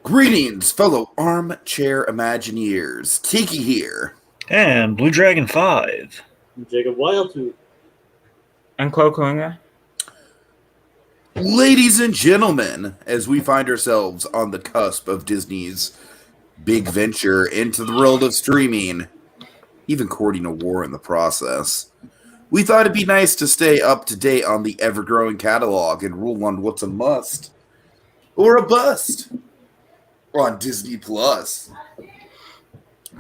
Greetings, fellow armchair Imagineers. Tiki here. And Blue Dragon 5. Jacob Wildtooth. And Cloakunga. Ladies and gentlemen, as we find ourselves on the cusp of Disney's big venture into the world of streaming, even courting a war in the process, we thought it'd be nice to stay up to date on the ever-growing catalog and rule on what's a must or a bust on Disney Plus.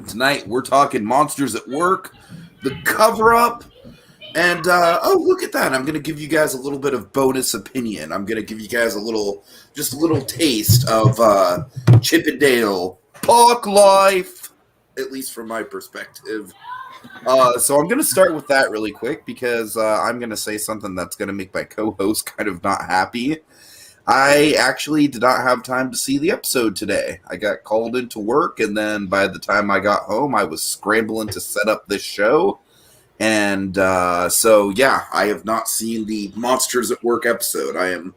Tonight, we're talking Monsters at Work, The Cover-Up, and, look at that. I'm going to give you guys a little bit of bonus opinion. I'm going to give you guys a little taste of Chip and Dale Park Life, at least from my perspective. So I'm going to start with that really quick because I'm going to say something that's going to make my co-host kind of not happy. I actually did not have time to see the episode today. I got called into work, and then by the time I got home, I was scrambling to set up this show. And so, yeah, I have not seen the Monsters at Work episode. I am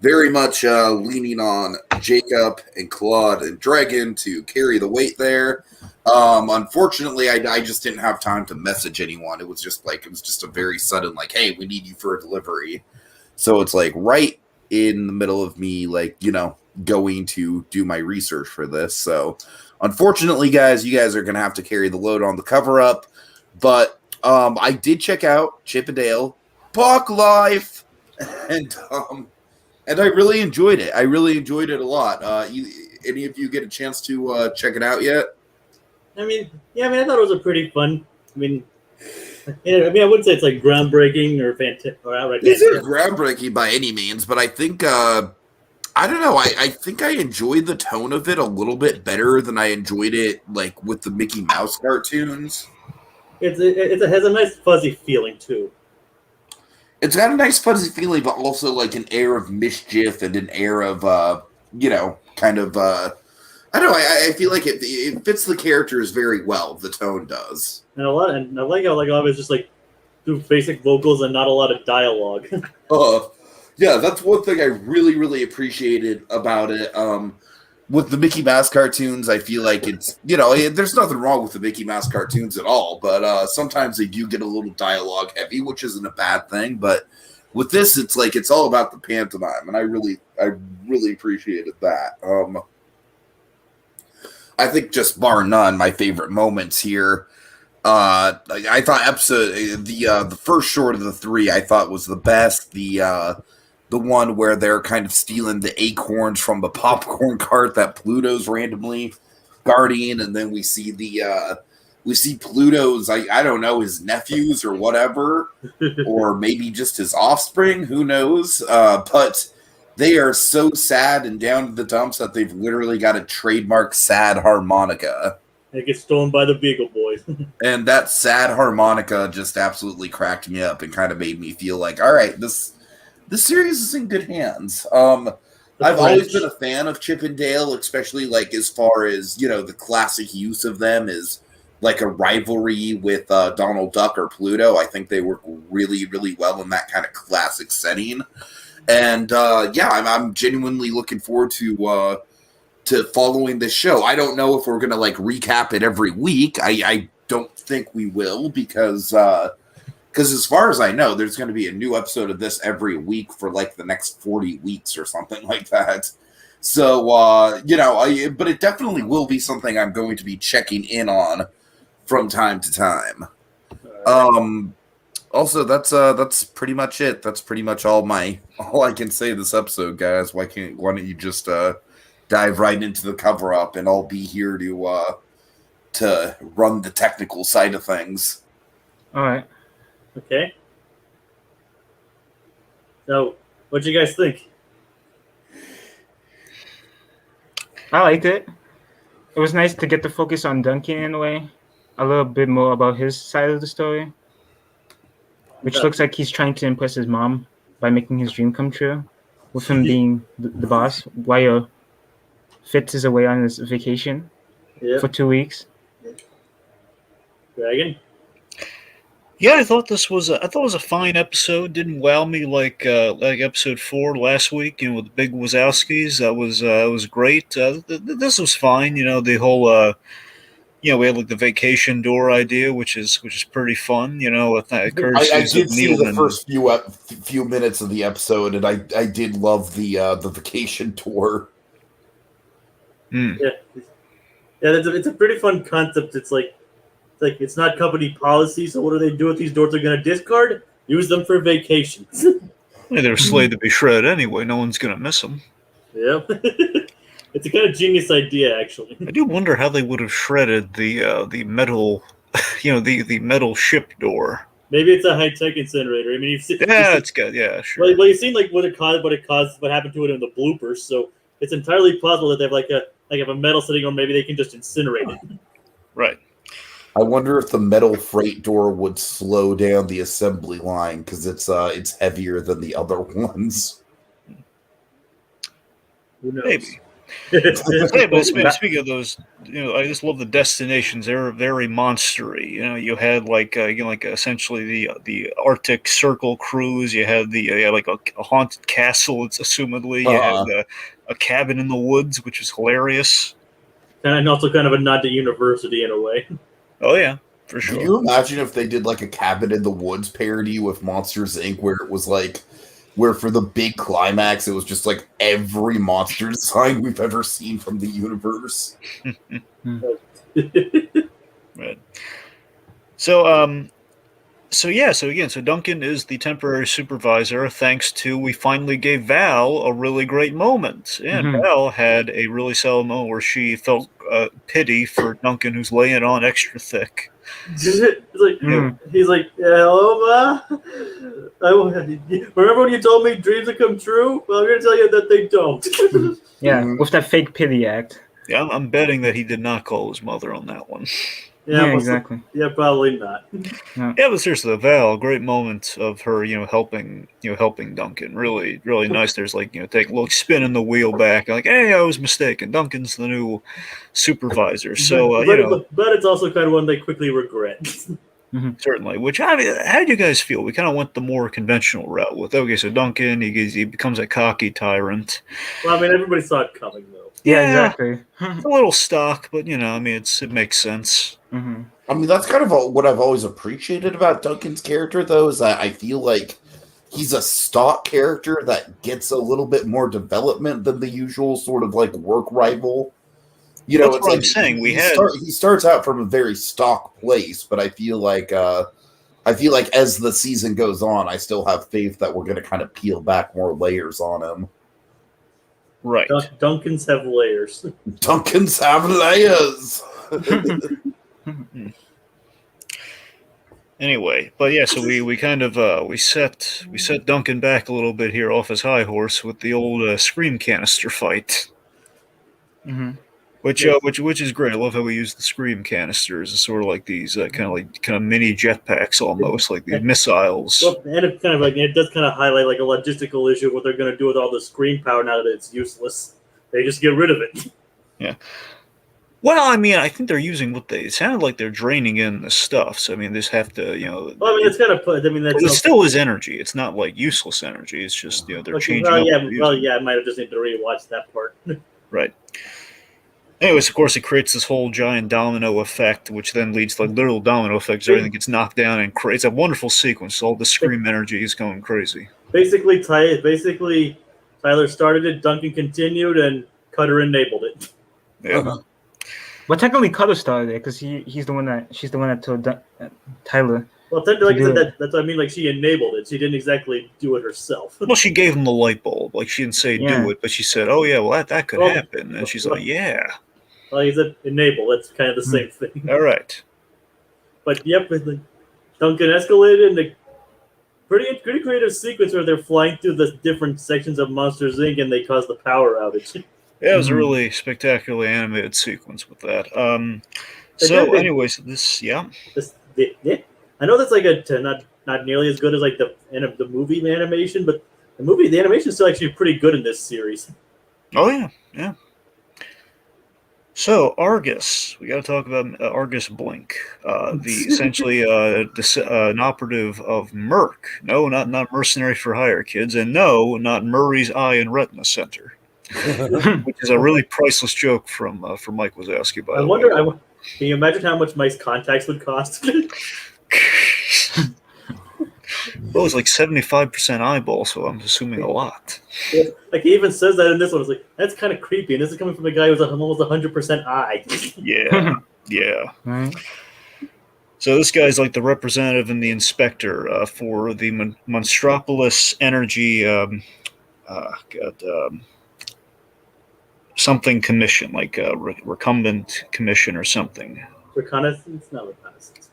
very much leaning on Jacob and Claude and Dragon to carry the weight there. Unfortunately, I just didn't have time to message anyone. It was just a very sudden, like, hey, we need you for a delivery. So it's like right in the middle of me, going to do my research for this. So unfortunately, guys, you guys are going to have to carry the load on the cover-up. But I did check out Chip and Dale Park Life, and I really enjoyed it. I really enjoyed it a lot. Any of you get a chance to check it out yet? I thought it was a pretty fun. I wouldn't say it's like groundbreaking or fantastic or outright. It's not groundbreaking by any means, but I think I don't know. I think I enjoyed the tone of it a little bit better than I enjoyed it like with the Mickey Mouse cartoons. It has a nice fuzzy feeling too. It's got a nice fuzzy feeling, but also like an air of mischief and an air of I don't know. I feel like it fits the characters very well. The tone does. And I like how it's just like do basic vocals and not a lot of dialogue. Yeah, that's one thing I really, really appreciated about it. With the Mickey Mouse cartoons, I feel like it's, there's nothing wrong with the Mickey Mouse cartoons at all, but sometimes they do get a little dialogue heavy, which isn't a bad thing. But with this, it's like it's all about the pantomime, and I really appreciated that. I think just bar none, my favorite moments here. I thought the first short of the three I thought was the best. The one where they're kind of stealing the acorns from the popcorn cart that Pluto's randomly guarding, and then we see Pluto's I don't know, his nephews or whatever, or maybe just his offspring, who knows? But they are so sad and down to the dumps that they've literally got a trademark sad harmonica. It gets stolen by the Beagle Boys. And that sad harmonica just absolutely cracked me up and kind of made me feel like, all right, this series is in good hands. I've always been a fan of Chip and Dale, especially like as far as, the classic use of them is like a rivalry with Donald Duck or Pluto. I think they work really, really well in that kind of classic setting. And I'm genuinely looking forward to following this show. I don't know if we're gonna recap it every week. I don't think we will because as far as I know, there's going to be a new episode of this every week for the next 40 weeks or something like that. So but it definitely will be something I'm going to be checking in on from time to time. Also, that's pretty much it. That's pretty much all I can say this episode, guys. Why don't you just dive right into the cover up, and I'll be here to run the technical side of things. All right. Okay. So, what'd you guys think? I liked it. It was nice to get the focus on Duncan in a way, a little bit more about his side of the story. Which looks like he's trying to impress his mom by making his dream come true, with him being the boss, while Fitz is away on his vacation for 2 weeks. Dragon? Yeah, I thought this was I thought it was a fine episode. Didn't wow me like episode 4 last week. With the big Wazowskis. That was great. This was fine. The whole we had like the vacation door idea, which is pretty fun. With that I courtesies of did see the Needleman. first few minutes of the episode, and I did love the vacation tour. Mm. Yeah, it's a pretty fun concept. It's not company policy, so what do they do if these doors are going to discard? Use them for vacations. They're slated to be shredded anyway. No one's gonna miss them. Yeah, it's a kind of genius idea, actually. I do wonder how they would have shredded the metal, the metal ship door. Maybe it's a high tech incinerator. I mean, It's good. Yeah, sure. Well, you've seen like what happened to it in the bloopers. So it's entirely possible that they have a metal sitting, or maybe they can just incinerate it. Right. I wonder if the metal freight door would slow down the assembly line because it's heavier than the other ones. Who knows? Maybe. Hey, but speaking of those, I just love the destinations. They're very monstery. You had like essentially the Arctic Circle cruise. You had like a haunted castle. It's assumedly you had a cabin in the woods, which is hilarious. And also kind of a nod to university in a way. Oh yeah, for sure. Can you imagine if they did like a cabin in the woods parody with Monsters Inc., where it was like, where for the big climax, it was just like every monster design we've ever seen from the universe. Right. So Duncan is the temporary supervisor. Thanks to we finally gave Val a really great moment, and Val had a really solid moment where she felt pity for Duncan, who's laying on extra thick. He's like, hello, Ma. Remember when you told me dreams would come true? Well, I'm going to tell you that they don't. Yeah, with that fake pity act. Yeah, I'm betting that he did not call his mother on that one. Yeah, exactly. Yeah, probably not. Yeah, but seriously, Val, great moment of her, helping Duncan. Really, really nice. There's like, take a little spinning the wheel back, like, hey, I was mistaken. Duncan's the new supervisor. So, but it's also kind of one they quickly regret. Certainly. Which, how do you guys feel? We kind of went the more conventional route with, okay, so Duncan, he becomes a cocky tyrant. Well, I mean, everybody saw it coming, though. Yeah, exactly. It's a little stock, but, it makes sense. Mm-hmm. I mean, that's kind of what I've always appreciated about Duncan's character, though, is that I feel like he's a stock character that gets a little bit more development than the usual sort of like work rival. That's it's what like I'm saying. He starts out from a very stock place, but I feel like as the season goes on, I still have faith that we're going to kind of peel back more layers on him. Right. Duncans have layers. Duncans have layers. Anyway, but yeah, so we kind of we set Duncan back a little bit here off his high horse with the old scream canister fight, which is great. I love how we use the scream canisters as sort of like these kind of mini jetpacks almost, like these missiles. Well, and it does kind of highlight like a logistical issue of what they're going to do with all the screen power now that it's useless. They just get rid of it. Yeah. Well, I mean, I think they're using it sounded like they're draining in the stuff. So, I mean, they just have to, Well, I mean, it's kind of it still is energy. It's not like useless energy. It's just, they're changing up. I might have just need to rewatch that part. Right. Anyways, of course, it creates this whole giant domino effect, which then leads to like literal domino effects. Everything gets knocked down, and it's a wonderful sequence. All the scream energy is going crazy. Basically, Tyler started it, Duncan continued, and Cutter enabled it. Yeah. Well, technically, Cutter started it because she's the one that told Tyler. Well, technically, like I said, that's what I mean. Like she enabled it. She didn't exactly do it herself. Well, she gave him the light bulb. Like she didn't say do it, but she said, "Oh yeah, well that could happen." And she's like, "Yeah." Well, he said enable. That's kind of the same thing. All right. But yep, Duncan escalated in a pretty creative sequence where they're flying through the different sections of Monsters Inc. and they cause the power outage. Yeah, it was a really spectacularly animated sequence with that. Anyways, I know that's like not nearly as good as like the movie animation, but the animation is still actually pretty good in this series. Oh yeah. So Argus, we got to talk about Argus Blink, essentially an operative of Merc. No, not Mercenary for Hire, kids, and no, not Murray's Eye and Retina Center, which is a really priceless joke from Mike Wazowski. By I the wonder. way, Can you imagine how much Mike's contacts would cost? well, it's like 75% eyeball, so I'm assuming a lot. Yeah, like he even says that in this one. It's like that's kind of creepy, and this is coming from a guy who's almost 100% eye. Yeah, yeah. Right. So this guy's like the representative and the inspector for the Monstropolis Energy something commission, like a recumbent commission or something. Reconnaissance, not reconnaissance.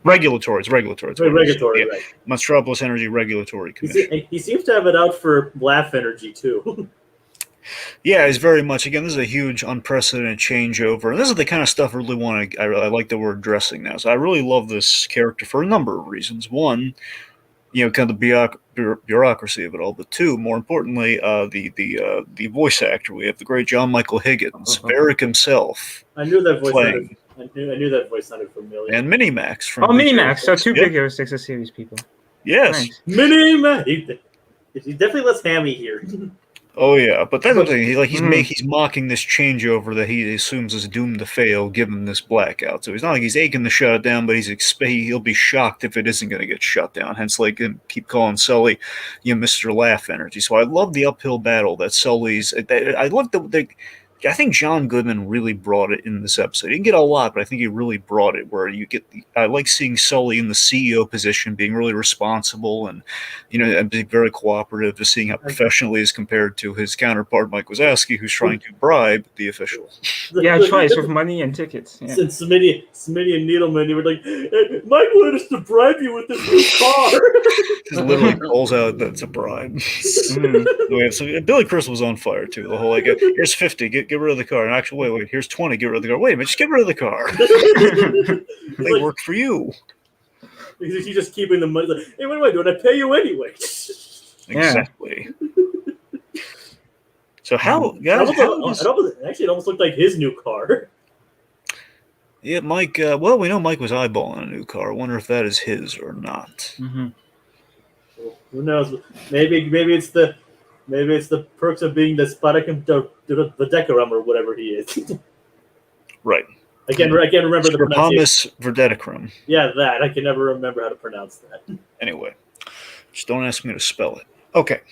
Regulatory. It's regulatory. It's Regulatory, yeah. right? Monstropolis Energy Regulatory Commission. He seems to have it out for laugh energy too. Yeah, it's very much. Again, this is a huge, unprecedented changeover, and this is the kind of stuff I really want to. I like that we're addressing now. So I really love this character for a number of reasons. One, kind of the bureaucracy of it all. But two, more importantly, the voice actor. We have the great John Michael Higgins, Varric himself. I knew that voice. Playing. I knew that voice sounded familiar. And Minimax from. Minimax. So two big Hero 6 series people. Yes. Nice. Minimax. He definitely lets Hammy here. Oh yeah, but that's the thing. He's mocking this changeover that he assumes is doomed to fail, given this blackout. So he's not like he's aching to shut it down, but he'll be shocked if it isn't going to get shut down. Hence, keep calling Sully, Mr. Laugh Energy. So I love the uphill battle that Sully's. I love I think John Goodman really brought it in this episode. He didn't get a lot, but I think he really brought it. Where you get, I like seeing Sully in the CEO position, being really responsible and being very cooperative. Just seeing how professional he is compared to his counterpart Mike Wazowski, who's trying to bribe the official. Yeah, twice with money and tickets. Yeah. Since Smitty and Needleman, you were like, hey, Mike wanted us to bribe you with this new car. Just literally calls out that's a bribe. So Billy Crystal's on fire too. The whole here's 50, get rid of the car. And actually, wait, here's 20, get rid of the car. Wait a minute, just get rid of the car. They work for you. He's just keeping the money. Like, hey, what am I doing? I pay you anyway. Exactly. So it almost looked like his new car. Yeah, Mike. Well, we know Mike was eyeballing a new car. I wonder if that is his or not. Mm-hmm. Well, who knows? Maybe it's the perks of being the Decorum or whatever he is. Right. I can't remember the pronunciation. Verdedicrum. Yeah, that. I can never remember how to pronounce that. Anyway, just don't ask me to spell it. Okay.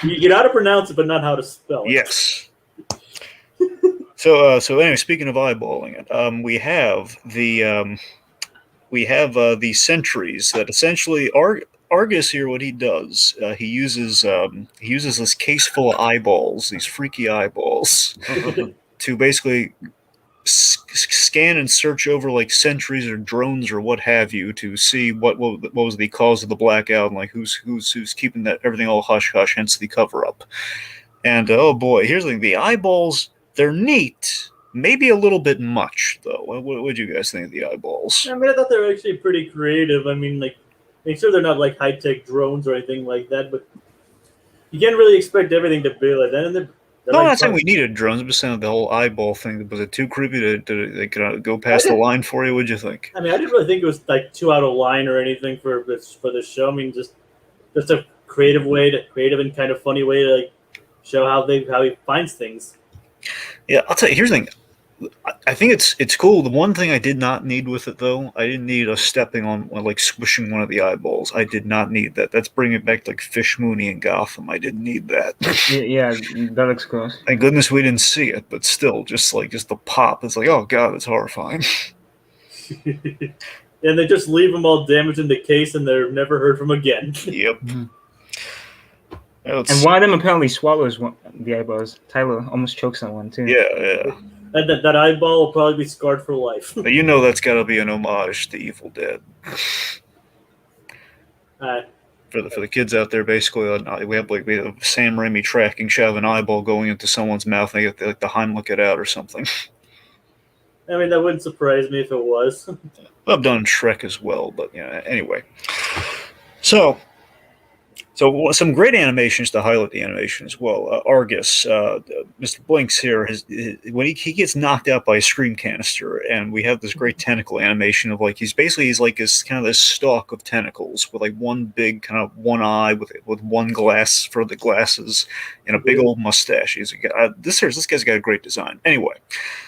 You know how to pronounce it, but not how to spell it. Yes. So anyway, speaking of eyeballing it, we have the sentries that essentially Argus here. What he does, he uses this case full of eyeballs, these freaky eyeballs, to basically scan and search over like sentries or drones or what have you to see what was the cause of the blackout and like who's keeping that everything all hush hush, hence the cover up. And oh boy, here's the thing: the eyeballs, they're neat. Maybe a little bit much though. What do you guys think of the eyeballs? I mean, I thought they were actually pretty creative. I mean, like, make sure they're not like high tech drones or anything like that, but you can't really expect everything to be like that. And they're no, I'm not saying we needed drones. I'm just saying the whole eyeball thing. Was it too creepy to go past the line for you? What'd you think? I mean, I didn't really think it was like too out of line or anything for this show. I mean, just a creative and kind of funny way to like show how he finds things. Yeah, I'll tell you. Here's the thing. I think it's cool. The one thing I did not need with it, though, I didn't need us stepping on, like, squishing one of the eyeballs. I did not need that. That's bringing it back to, like, Fish Mooney and Gotham. I didn't need that. Yeah, that looks gross. Thank goodness we didn't see it, but still, just the pop. It's like, oh, God, it's horrifying. And they just leave them all damaged in the case, and they're never heard from again. Yep. Mm-hmm. And one of them apparently swallows the eyeballs. Tyler almost chokes on one, too. Yeah. That eyeball will probably be scarred for life. You know that's got to be an homage to Evil Dead. For the kids out there, basically, we have Sam Raimi tracking shove an eyeball going into someone's mouth, and they get the Heimlich it out or something. I mean, that wouldn't surprise me if it was. I've done Shrek as well, but anyway. So So some great animations to highlight the animation as well. Argus, Mr. Blinks here, when he gets knocked out by a scream canister, and we have this great tentacle animation of like he's like this kind of this stalk of tentacles with like one big kind of one eye with one glass for the glasses and a big old mustache. This guy's got a great design. Anyway,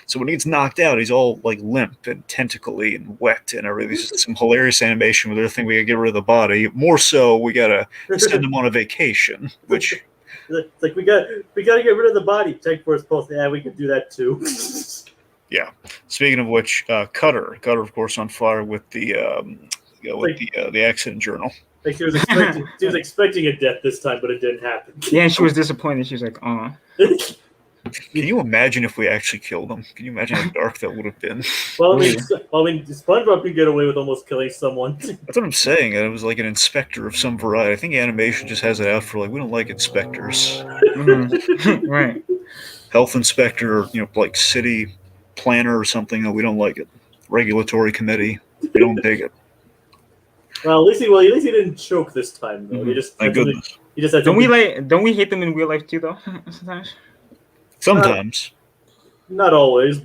so when he gets knocked out, he's all like limp and tentacly and wet and everything. There's just some hilarious animation where they think we gotta get rid of the body. More so, we gotta send him on a vacation, which it's like we got to get rid of the body. Check for his pulse. Yeah, we could do that too. yeah. Speaking of which, Cutter, of course, on fire with the the accident journal. Like she was expecting a death this time, but it didn't happen. Yeah, and she was disappointed. She was like, "Oh." Can you imagine if we actually killed him? Can you imagine how dark that would have been? Well, I mean, SpongeBob could get away with almost killing someone. That's what I'm saying. It was like an inspector of some variety. I think animation just has it out for like we don't like inspectors. Mm-hmm. Right. Health inspector, or, like city planner or something. No, we don't like it. Regulatory committee, we don't dig it. Well, at least he didn't choke this time though. Mm-hmm. He just thank goodness. He just had don't we hate them in real life too though? Sometimes. Not always.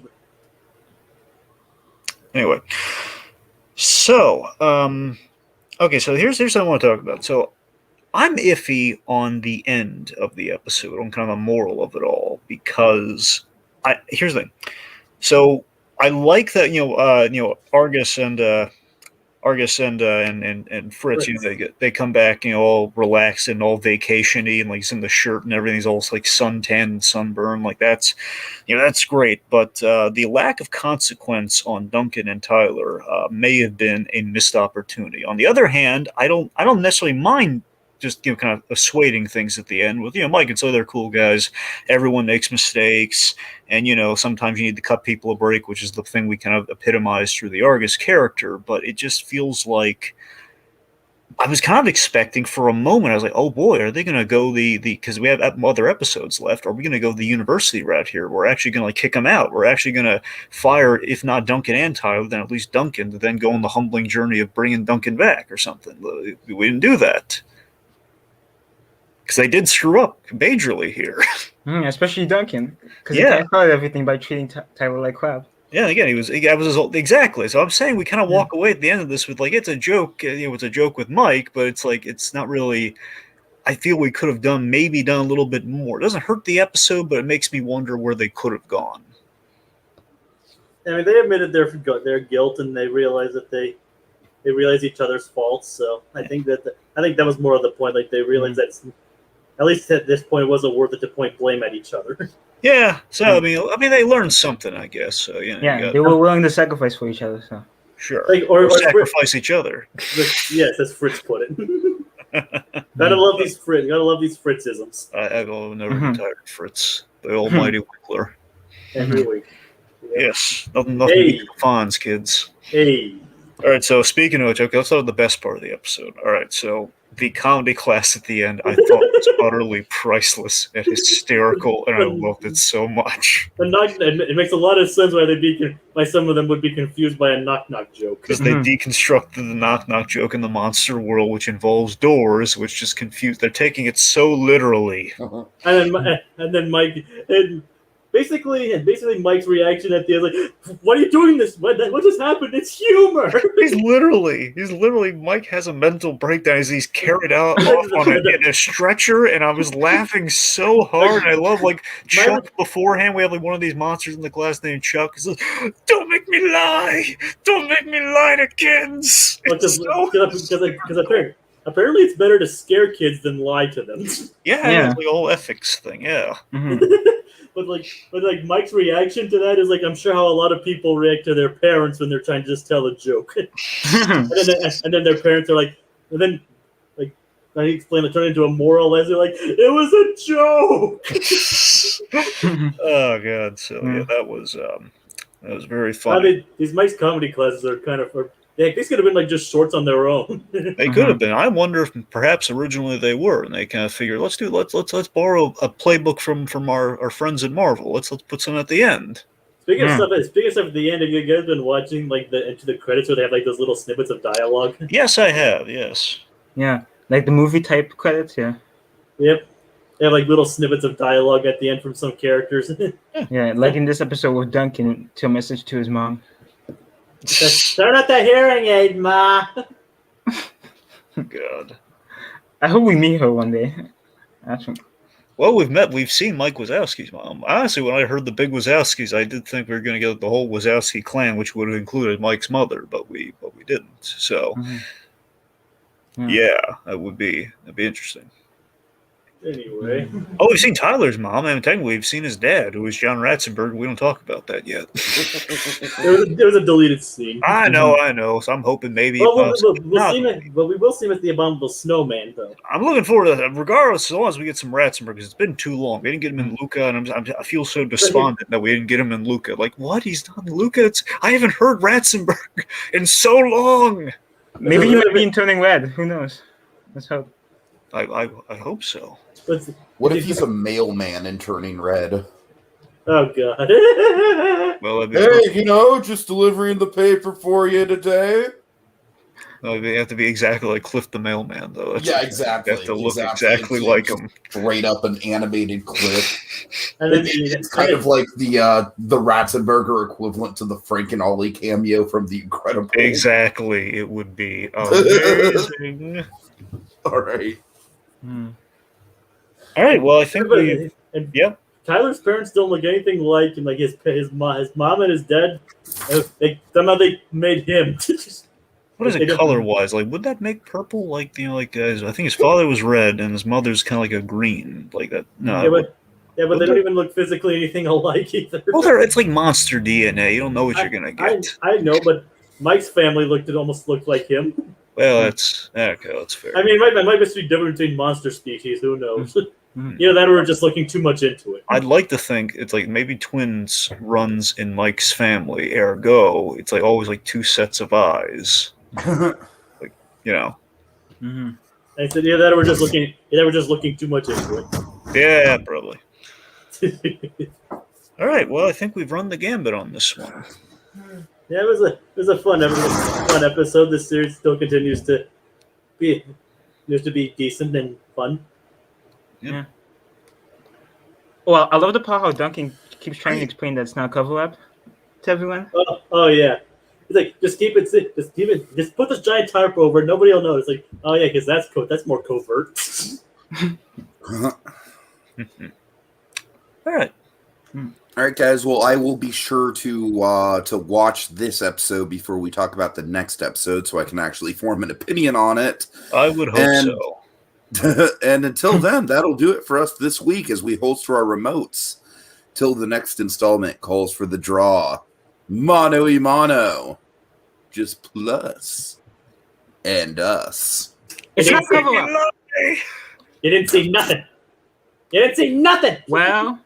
Anyway, so okay, so here's something I want to talk about. So I'm iffy on the end of the episode, on kind of the moral of it all, because here's the thing. So I like that Argus and Fritz, they come back, all relaxed and all vacation-y, and like he's in the shirt and everything's all like suntan and sunburn, like that's great. But the lack of consequence on Duncan and Tyler may have been a missed opportunity. On the other hand, I don't necessarily mind just kind of assuading things at the end with Mike and so they're cool guys. Everyone makes mistakes, and sometimes you need to cut people a break, which is the thing we kind of epitomize through the Argus character. But it just feels like I was kind of expecting for a moment. I was like, oh boy, are they going to go because we have other episodes left? Are we going to go the university route here? We're actually going to kick them out. We're actually going to fire, if not Duncan and Tyler, then at least Duncan, to then go on the humbling journey of bringing Duncan back or something. We didn't do that. Because they did screw up majorly here. Especially Duncan. Because he can't start everything by treating Tyler like crap. Yeah, again, exactly. So I'm saying we kind of walk away at the end of this with like, it's a joke. It's a joke with Mike, but it's like, it's not really, I feel we could have done a little bit more. It doesn't hurt the episode, but it makes me wonder where they could have gone. I mean, they admitted their guilt, and they realized that they realized each other's faults. So I think that was more of the point. Like they realized that at least at this point, it wasn't worth it to point blame at each other. Yeah. So I mean, they learned something, I guess. So they were willing to sacrifice for each other. So sure, or sacrifice each other. Yes, as Fritz put it. Gotta love these Fritzisms. I will never get tired of Fritz, the almighty Winkler. Every week. Yep. Yes, nothing beats the Fonz, kids. Hey. All right, so speaking of which, okay, let's start with the best part of the episode. All right, so the comedy class at the end I thought was utterly priceless and hysterical, and I loved it so much. It makes a lot of sense why some of them would be confused by a knock-knock joke. Because they deconstructed the knock-knock joke in the monster world, which involves doors, which just confused. They're taking it so literally. Uh-huh. And then Mike... And basically Mike's reaction at the end, like, "What are you doing this? What just happened? It's humor." He's literally. Mike has a mental breakdown as he's carried out off in a stretcher, and I was laughing so hard. I love Chuck beforehand. We have one of these monsters in the class named Chuck. He's like, "Don't make me lie! Don't make me lie to kids!" Because apparently it's better to scare kids than lie to them. Yeah. It's the whole ethics thing. Yeah. Mm-hmm. But Mike's reaction to that is I'm sure how a lot of people react to their parents when they're trying to just tell a joke, and then their parents are like, and then I explain it turned into a moral lesson, it was a joke. Oh god! So that was very funny. I mean, these Mike's comedy classes are kind of. These could have been just shorts on their own. They could have been. I wonder if perhaps originally they were, and they kind of figured, let's borrow a playbook from our friends at Marvel. Let's put some at the end. Speaking of stuff at the end, have you guys been watching the into the credits where they have those little snippets of dialogue? Yes, I have. Yes. Yeah. Like the movie type credits, yeah. Yep. They have like little snippets of dialogue at the end from some characters. Yeah, like in this episode with Duncan to a message to his mom. Turn out the hearing aid, Ma. God. I hope we meet her one day. Actually, Well, we've seen Mike Wazowski's mom. Honestly, when I heard the big Wazowskis, I did think we were going to get the whole Wazowski clan, which would have included Mike's mother, but we didn't. So, yeah, that'd be interesting. Anyway. Oh, we've seen Tyler's mom, and technically we've seen his dad, who was John Ratzenberg. We don't talk about that yet. There was a deleted scene. I know. So I'm hoping maybe. Well, we'll see him, but we will see him as the Abominable Snowman, though. I'm looking forward to that, regardless, as long as we get some Ratzenberg, because it's been too long. We didn't get him in Luca, and I feel so despondent that we didn't get him in Luca. Like, what? He's not in Luca? I haven't heard Ratzenberg in so long. maybe he might be in Turning Red. Who knows? Let's hope. I hope so. What if he's a mailman in Turning Red? Oh, God. Well, Hey, just delivering the paper for you today. they have to be exactly like Cliff the Mailman, though. Yeah, exactly. They have to look exactly like him. Straight up an animated Cliff. And then It's kind of like the Ratzenberger equivalent to the Frank and Ollie cameo from The Incredibles. Exactly. It would be amazing. All right. All right. Well, I think yeah. Tyler's parents don't look anything like him. Like his mom and his dad. Somehow they made him. What is it color-wise? Like, would that make purple? Like, I think his father was red and his mother's kind of like a green, like that. No. Yeah, but they don't even look physically anything alike either. Well, it's like monster DNA. You don't know what you're gonna get. I know, but Mike's family almost looked like him. Well, that's fair. I mean, it might just be different between monster species. Who knows? That we're just looking too much into it. I'd like to think it's like maybe twins runs in Mike's family. Ergo, it's like always like two sets of eyes. Like, I said, that we're just looking. Yeah, we're just looking too much into it. Yeah, probably. All right. Well, I think we've run the gambit on this one. Yeah, it was a fun episode. This series still continues to be decent and fun. Yeah. Well, I love the part how Duncan keeps trying to explain that it's not cover up to everyone. Oh yeah. It's like just put this giant tarp over it. Nobody will know. It's like, oh yeah, because that's more covert. All right. All right, guys. Well, I will be sure to watch this episode before we talk about the next episode, so I can actually form an opinion on it. I would hope so. And until then, that'll do it for us this week as we holster our remotes. Till the next installment calls for the draw. Mano y mano. Just Plus and Us. It's not cover up. You didn't see nothing. You didn't see nothing. Well,